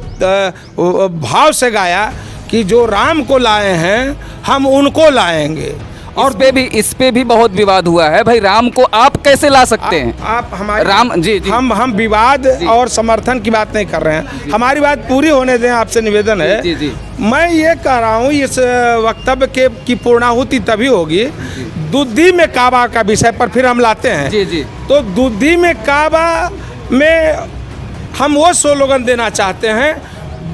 भाव से गाया कि जो राम को लाए हैं हम उनको लाएंगे। और इस पे भी बहुत विवाद हुआ है भाई, राम को आप कैसे ला सकते हैं? आप हमारे राम जी हम विवाद और समर्थन की बात नहीं कर रहे हैं, हमारी बात पूरी होने दें, आपसे निवेदन है। जी। मैं ये कह रहा हूँ इस वक्तव्य की पूर्णाहुति तभी होगी दुद्धी में काबा का विषय पर फिर हम लाते हैं। जी। तो दुद्धी में काबा में हम वो स्लोगन देना चाहते हैं,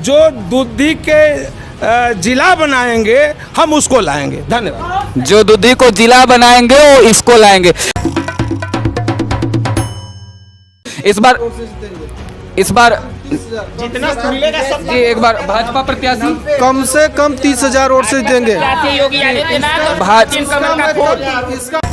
जो दुद्धी के जिला बनाएंगे हम उसको लाएंगे। धन्यवाद। जो दुद्धी को जिला बनाएंगे वो इसको लाएंगे। इस बार जितना खुलेगा सब जी, एक बार भाजपा प्रत्याशी कम से कम 30,000 वोट से देंगे। योगी आदित्यनाथ और भाज- सचिन कमल का फूल।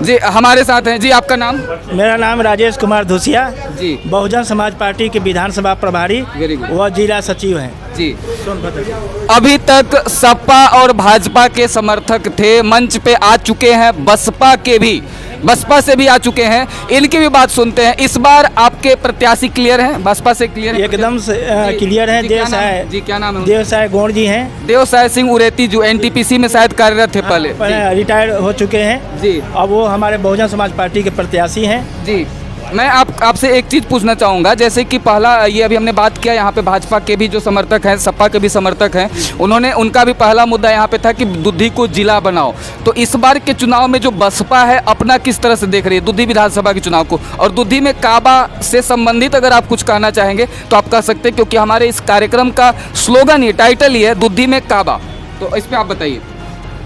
जी हमारे साथ हैं। जी आपका नाम? मेरा नाम राजेश कुमार धुसिया जी। बहुजन समाज पार्टी के विधानसभा प्रभारी Very good। व जिला सचिव हैं जी। सोनभद्र। अभी तक सपा और भाजपा के समर्थक थे, मंच पे आ चुके हैं, बसपा से भी आ चुके हैं, इनकी भी बात सुनते हैं। इस बार आपके प्रत्याशी क्लियर हैं? बसपा से क्लियर है? एकदम से क्लियर है। जी, क्या नाम देवसाय है? जी क्या नाम है? देवसाय गौड़ जी हैं, देवसाय सिंह उरेती, जो एनटीपीसी में शायद कार्यरत थे पहले। रिटायर्ड हो चुके हैं जी। अब वो हमारे बहुजन समाज पार्टी के प्रत्याशी हैं। जी मैं आपसे एक चीज़ पूछना चाहूँगा, जैसे कि पहला ये अभी हमने बात किया, यहाँ पे भाजपा के भी जो समर्थक हैं, सपा के भी समर्थक हैं, उनका भी पहला मुद्दा यहाँ पे था कि दुद्धी को जिला बनाओ। तो इस बार के चुनाव में जो बसपा है अपना किस तरह से देख रही है दुद्धी विधानसभा के चुनाव को? और दुद्धी में काबा से संबंधित अगर आप कुछ कहना चाहेंगे तो आप कह सकते हैं, क्योंकि हमारे इस कार्यक्रम का स्लोगन ही, टाइटल ही है दुद्धी में काबा। तो इस पर आप बताइए।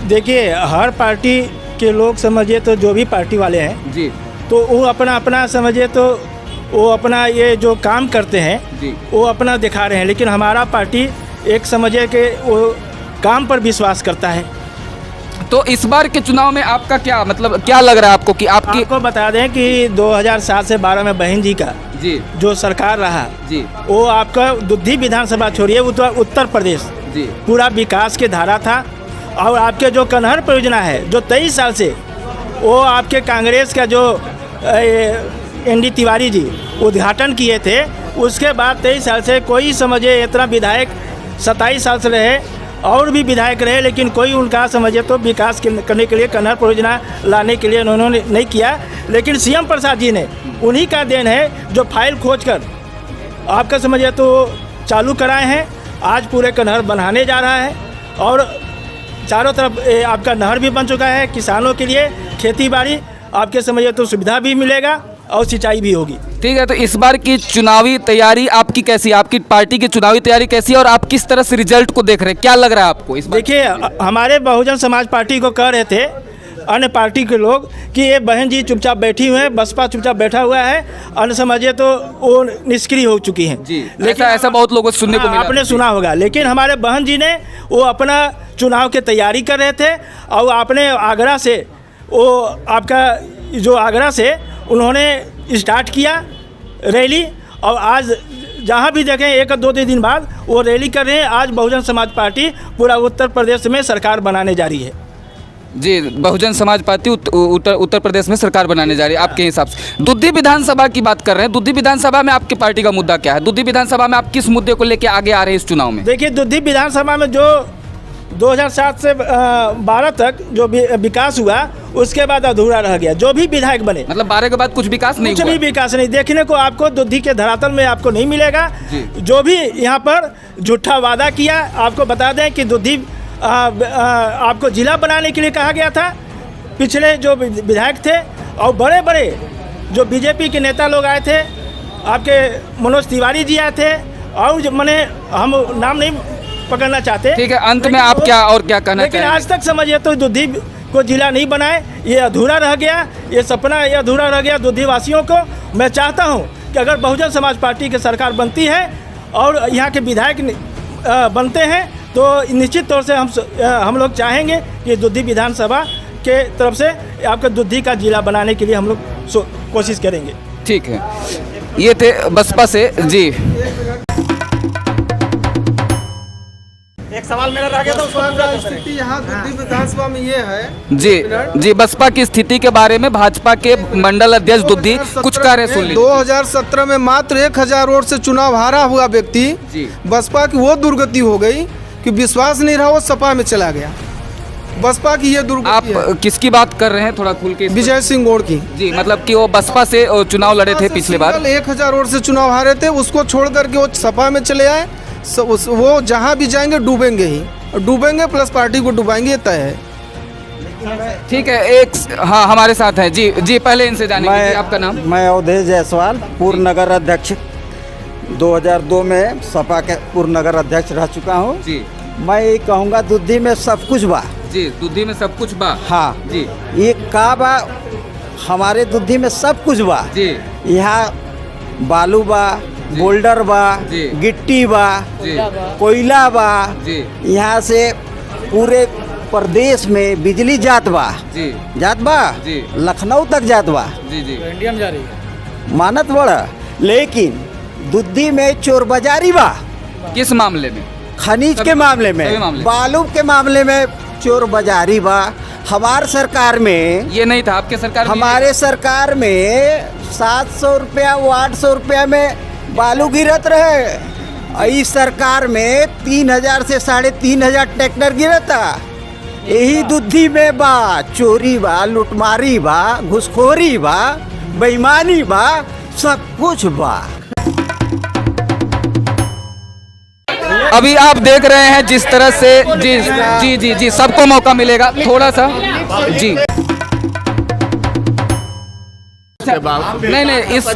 देखिए, हर पार्टी के लोग समझिए तो जो भी पार्टी वाले हैं जी तो वो अपना समझिए तो वो अपना ये जो काम करते हैं जी। वो अपना दिखा रहे हैं, लेकिन हमारा पार्टी एक समझिए कि वो काम पर विश्वास करता है। तो इस बार के चुनाव में आपका क्या मतलब, क्या लग रहा है आपको कि आपको बता दें कि 2007 से 12 में बहन जी का जी जो सरकार रहा जी वो आपका दुद्धी विधानसभा छोड़िए उत्तर प्रदेश जी पूरा विकास के धारा था। और आपके जो कन्हर परियोजना है जो 23 साल से वो आपके कांग्रेस का जो ND तिवारी जी उद्घाटन किए थे, उसके बाद 23 साल से कोई समझे इतना विधायक 27 साल से रहे और भी विधायक रहे, लेकिन कोई उनका समझे तो विकास करने के लिए कन्हर परियोजना लाने के लिए उन्होंने नहीं किया। लेकिन CM प्रसाद जी ने उन्हीं का देन है जो फाइल खोज कर आपका समझे तो चालू कराए हैं। आज पूरे कन्हर बनाने जा रहा है और चारों तरफ आपका नहर भी बन चुका है। किसानों के लिए खेती बाड़ी आपके समझिए तो सुविधा भी मिलेगा और सिंचाई भी होगी। ठीक है। तो इस बार की चुनावी तैयारी आपकी कैसी है? आपकी पार्टी की चुनावी तैयारी कैसी है और आप किस तरह से रिजल्ट को देख रहे हैं? क्या लग रहा है आपको इस बार? देखिए, हमारे बहुजन समाज पार्टी को कह रहे थे अन्य पार्टी के लोग कि ये बहन जी चुपचाप बैठी हुए हैं, बसपा चुपचाप बैठा हुआ है, अन्य समझिए तो वो निष्क्रिय हो चुकी हैं। जी, लेकिन ऐसा बहुत लोगों से सुनने को मिला। आपने सुना होगा, लेकिन हमारे बहन जी ने वो अपना चुनाव की तैयारी कर रहे थे और आपने आगरा से वो आपका जो आगरा से उन्होंने स्टार्ट किया रैली और आज जहाँ भी देखें 1-2 दिन बाद वो रैली कर रहे हैं। आज बहुजन समाज पार्टी पूरा उत्तर प्रदेश में सरकार बनाने जा रही है। जी, बहुजन समाज पार्टी उत्तर प्रदेश में सरकार बनाने जा रही है आपके हिसाब से। दुद्धी विधानसभा की बात कर रहे हैं, दुद्धी विधानसभा में आपकी पार्टी का मुद्दा क्या है? दुद्धी विधानसभा में आप किस मुद्दे को लेकर आगे आ रहे हैं इस चुनाव में? देखिए, दुद्धी विधानसभा में जो 2007 से 12 तक जो विकास हुआ उसके बाद अधूरा रह गया। जो भी विधायक बने, मतलब 12 के बाद कुछ विकास नहीं हुआ? कुछ भी विकास नहीं देखने को आपको दुद्धी के धरातल में आपको नहीं मिलेगा। जो भी यहाँ पर झूठा वादा किया, आपको बता दें कि दुद्धी आपको जिला बनाने के लिए कहा गया था। पिछले जो विधायक थे और बड़े बड़े जो बीजेपी के नेता लोग आए थे, आपके मनोज तिवारी जी आए थे और मैंने हम नाम नहीं पकड़ना चाहते। ठीक है, अंत में आप क्या कहना चाहेंगे? लेकिन आज तक समझिए तो दुद्धी को जिला नहीं बनाए, ये अधूरा रह गया, ये सपना ये अधूरा रह गया दुद्धी वासियों को। मैं चाहता हूँ कि अगर बहुजन समाज पार्टी की सरकार बनती है और यहाँ के विधायक बनते हैं तो निश्चित तौर से हम लोग चाहेंगे कि दुद्धी विधानसभा के तरफ से आपके दुद्धी का जिला बनाने के लिए हम लोग कोशिश करेंगे। ठीक है, ये थे बसपा से। जी, एक सवाल मेरा रह गया था, उसको पूरा करें। स्थिति यहाँ दुद्धी विधानसभा में ये है। जी बसपा की स्थिति के बारे में भाजपा के मंडल अध्यक्ष दुद्धी कुछ कह रहे सुन लीजिए। 2017 में मात्र 1000 वोट से चुनाव हारा हुआ व्यक्ति बसपा की वो दुर्गति हो गई कि विश्वास नहीं रहा, वो सपा में चला गया। बसपा की ये दुर्गति है। आप किसकी बात कर रहे हैं, थोड़ा खुल के? विजय सिंह गौड़ की। जी, मतलब कि वो बसपा से चुनाव लड़े थे पिछले बार। 1000 वोट से चुनाव हारे थे, उसको छोड़ करके वो सपा में चले आए। वो जहाँ भी जाएंगे डूबेंगे ही, डूबेंगे प्लस पार्टी को डुबाएंगे, तय है। ठीक है, एक हाँ हमारे साथ हैं। जी पहले इनसे जानेंगे आपका नाम। मैं अवधेश जायसवाल, पूर्व नगर अध्यक्ष 2002 में सपा के पूर्व नगर अध्यक्ष रह चुका हूँ जी। मैं ये कहूँगा दुद्धी में सब कुछ बा। जी, दुद्धी में सब कुछ बा। हाँ जी, ये का बा, हमारे दुद्धी में सब कुछ बा। जी, यहाँ बालू बा, बोल्डर बा, जी, गिट्टी बा, जी, कोयला बा, जी, यहाँ से पूरे प्रदेश में बिजली जात बा। जी, जात बा, जी, लखनऊ तक जात बा। जी, जी, इंडिया में जा रही है। मानत बड़ा, लेकिन दुद्धी में चोर बाजारी बा। किस मामले में? खनिज के मामले सभी में, मामले। बालू के मामले में चोर बाजारी बा। हमार सरकार में, ये नहीं था आपके सरकार में? हमारे सरकार में 700 रुपया, 800 रुपया में बालू गिरत रहे। इस सरकार में 3000 से 3500 ट्रैक्टर गिरता। यही दुद्धी में बा, चोरी बा, लुटमारी बा, घुसखोरी बा, बेईमानी बा, सब कुछ बा। अभी आप देख रहे हैं जिस तरह से जी सबको मौका मिलेगा थोड़ा सा। जी नहीं इस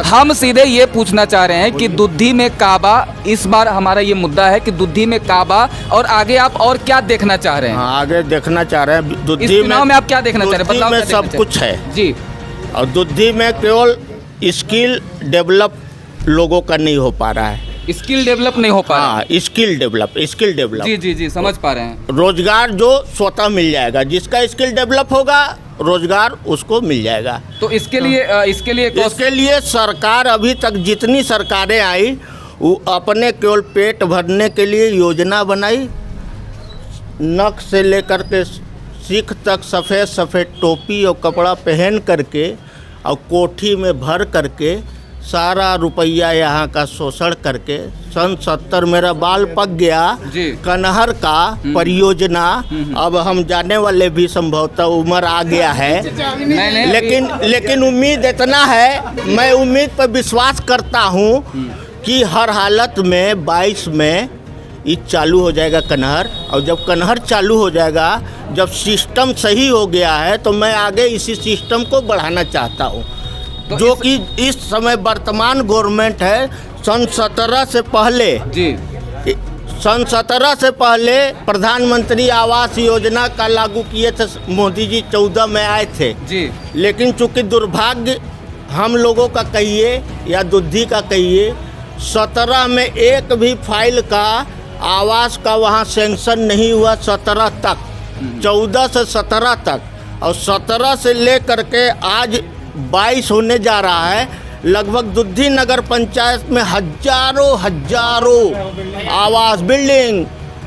हम सीधे ये पूछना चाह रहे हैं कि दुद्धी में काबा, इस बार हमारा ये मुद्दा है कि दुद्धी में काबा, और आगे आप और क्या देखना चाह रहे हैं? आगे देखना चाह रहे हैं इस दुद्धी चुनाव में आप क्या देखना चाह रहे हैं? दुद्धी बदलाव में क्या देखना सब चाह रहे कुछ है हैं? जी, और दुद्धी में केवल स्किल डेवलप लोगों का नहीं हो पा रहा है। स्किल डेवलप नहीं हो पा रहा। हाँ, स्किल डेवलप जी समझ पा रहे हैं। रोजगार जो स्वतः मिल जाएगा, जिसका स्किल डेवलप होगा रोजगार उसको मिल जाएगा। तो इसके लिए सरकार अभी तक जितनी सरकारें आई वो अपने केवल पेट भरने के लिए योजना बनाई। नक से लेकर के सिख तक सफ़ेद सफ़ेद टोपी और कपड़ा पहन करके और कोठी में भर करके सारा रुपया यहाँ का शोषण करके सन 70 मेरा बाल पक गया कनहर का परियोजना। अब हम जाने वाले भी संभवतः उम्र आ गया है, लेकिन उम्मीद इतना है, मैं उम्मीद पर विश्वास करता हूँ कि हर हालत में 22 में ये चालू हो जाएगा कनहर। और जब कनहर चालू हो जाएगा, जब सिस्टम सही हो गया है, तो मैं आगे इसी सिस्टम को बढ़ाना चाहता हूँ। तो जो कि इस समय वर्तमान गवर्नमेंट है, सन 17 से पहले प्रधानमंत्री आवास योजना का लागू किए थे मोदी जी, 14 में आए थे जी। लेकिन चूंकि दुर्भाग्य हम लोगों का कहिए या दुद्धी का कहिए, 17 में एक भी फाइल का आवास का वहाँ सेंक्शन नहीं हुआ। 17 तक, 14 से 17 तक, और 17 से लेकर के आज 22 होने जा रहा है। लगभग दुद्धी नगर पंचायत में हजारों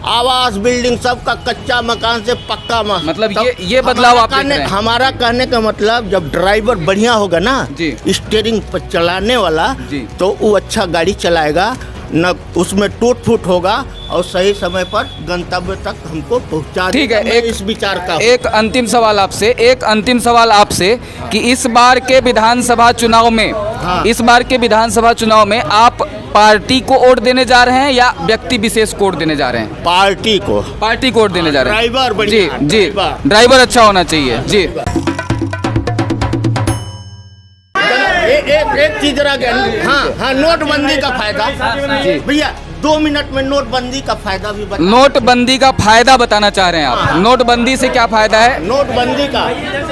आवास बिल्डिंग सबका कच्चा मकान से पक्का मकान। मतलब ये बदलाव आप देख रहे हैं? हमारा कहने का मतलब, जब ड्राइवर बढ़िया होगा ना, स्टीयरिंग पर चलाने वाला, तो वो अच्छा गाड़ी चलाएगा, न उसमें टूट फूट होगा और सही समय पर गंतव्य तक हमको पहुंचा। ठीक है, इस विचार का एक अंतिम सवाल आपसे कि इस बार के विधानसभा चुनाव में आप पार्टी को वोट देने जा रहे हैं या व्यक्ति विशेष को वोट देने जा रहे हैं? पार्टी को वोट देने जा रहे हैं। ड्राइवर बढ़िया, जी ड्राइवर अच्छा होना चाहिए जी। एक चीज रह गया। हाँ, नोटबंदी का फायदा भैया, 2 मिनट में नोटबंदी का फायदा भी बता। नोटबंदी का फायदा बताना चाह रहे हैं आप? नोटबंदी से क्या फायदा है? नोटबंदी का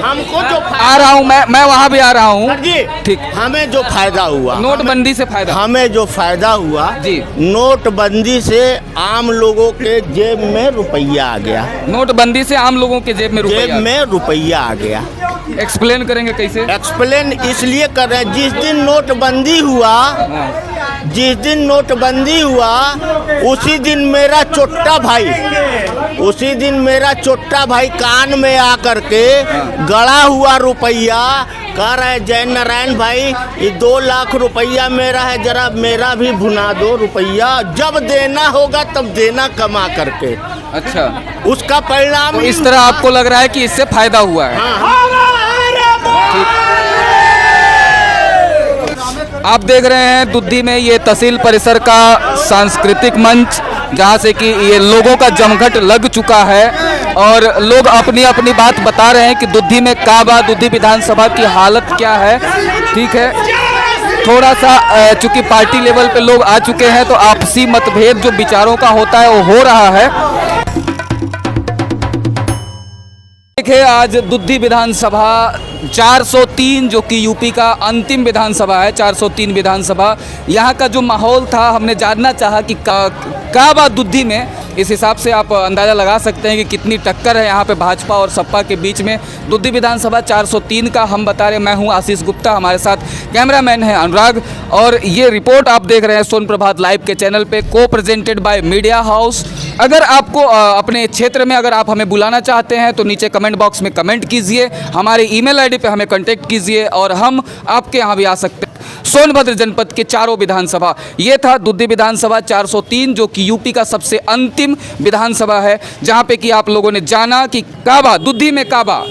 हमको जो आ रहा हूँ मैं वहाँ भी आ रहा हूँ। ठीक, हमें जो फायदा हुआ नोटबंदी से फायदा, हमें जो फायदा हुआ जी, नोटबंदी से आम लोगों के जेब में रुपया आ गया। नोटबंदी से आम लोगों के जेब में रुपया आ गया। एक्सप्लेन करेंगे कैसे? एक्सप्लेन इसलिए कर रहे हैं, जिस दिन नोटबंदी हुआ, उसी दिन मेरा छोटा भाई कान में आकर के गड़ा हुआ रुपया कह रहा है, जय नारायण भाई ये 2 लाख रुपया मेरा है, जरा मेरा भी भुना दो रुपया, जब देना होगा तब देना कमा करके। अच्छा, उसका परिणाम तो इस तरह आपको लग रहा है कि इससे फायदा हुआ है? आप देख रहे हैं दुद्धी में ये तहसील परिसर का सांस्कृतिक मंच, जहां से कि ये लोगों का जमघट लग चुका है और लोग अपनी अपनी बात बता रहे हैं कि दुद्धी में काबा, दुद्धी विधानसभा की हालत क्या है। ठीक है, थोड़ा सा चूंकि पार्टी लेवल पे लोग आ चुके हैं तो आपसी मतभेद जो विचारों का होता है वो हो रहा है। देखिए, आज दुद्धी विधानसभा 403 जो कि यूपी का अंतिम विधानसभा है, 403 विधानसभा, यहाँ का जो माहौल था हमने जानना चाहा कि क्या बात दुद्धी में, इस हिसाब से आप अंदाज़ा लगा सकते हैं कि कितनी टक्कर है यहाँ पे भाजपा और सपा के बीच में। दुद्धी विधानसभा 403 का हम बता रहे, मैं हूँ आशीष गुप्ता, हमारे साथ कैमरामैन है अनुराग, और ये रिपोर्ट आप देख रहे हैं सोन प्रभात लाइव के चैनल पे, को प्रेजेंटेड बाय मीडिया हाउस। अगर आपको अपने क्षेत्र में अगर आप हमें बुलाना चाहते हैं तो नीचे कमेंट बॉक्स में कमेंट कीजिए, हमारे ईमेल आईडी पे हमें कांटेक्ट कीजिए और हम आपके यहाँ भी आ सकते हैं। सोनभद्र जनपद के चारों विधानसभा, ये था दुद्धी विधानसभा 403 जो कि यूपी का सबसे अंतिम विधानसभा है, जहाँ पे कि आप लोगों ने जाना कि काबा, दुद्धी में काबा।